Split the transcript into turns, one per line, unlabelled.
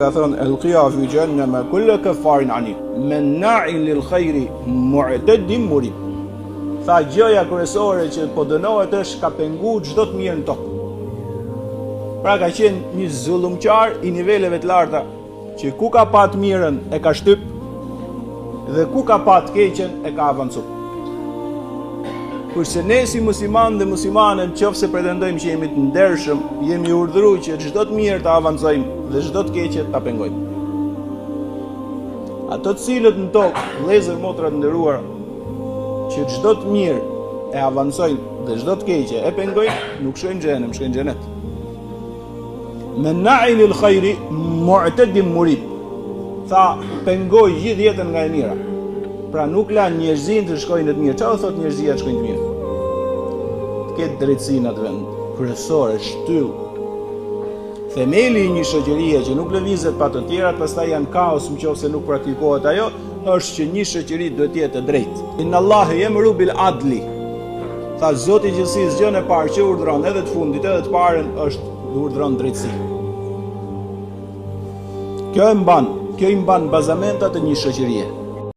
Ka thënë elqia fi jahannama kulla kafarin anid manna'in lil khairi mu'tadin murib. Tha gjëja kryesore që po dënohet është ka pengu çdo të mirë në tokë. Pra ka qenë një zullumqar i niveleve të larta, që ku ka pat mirën e ka shtyp dhe ku ka pat keqen e ka avancu. Kurse ne si musliman dhe muslimane, nëse pretendojmë që jemi të ndershëm, jemi urdhëruar që çdo të mirë ta avancojmë dhe çdo të keqet ta pengojmë. Ato të cilët në tokë, vëllezër motra të nderuara, që çdo të mirë e avancojnë dhe çdo të keqe e pengojnë, nuk shkojnë në xhenem, shkojnë në xhenet. Manna'in lil khairi mu'tadin murib. Tha pengoj gjithë jetën nga e mira. Pra nuk la njerëzin të shkojnë në të mirë. Çfarë thot njerëzia të shkojnë të mirë? Të ketë drejtësi në atë vend, kryesore, shtyll. Themeli i një shoqërie që nuk lëvizet pa të tjerat, pastaj janë kaos nëse nuk praktikohet ajo, është që një shoqëri duhet të jetë e drejtë. Inna Allaha yamru bil adli. Tha Zoti i gjithësisë, gjën e parë që urdhron edhe të fundit edhe të parën është urdhron drejtësi. Kjo i mban bazamentat e një shoqërie.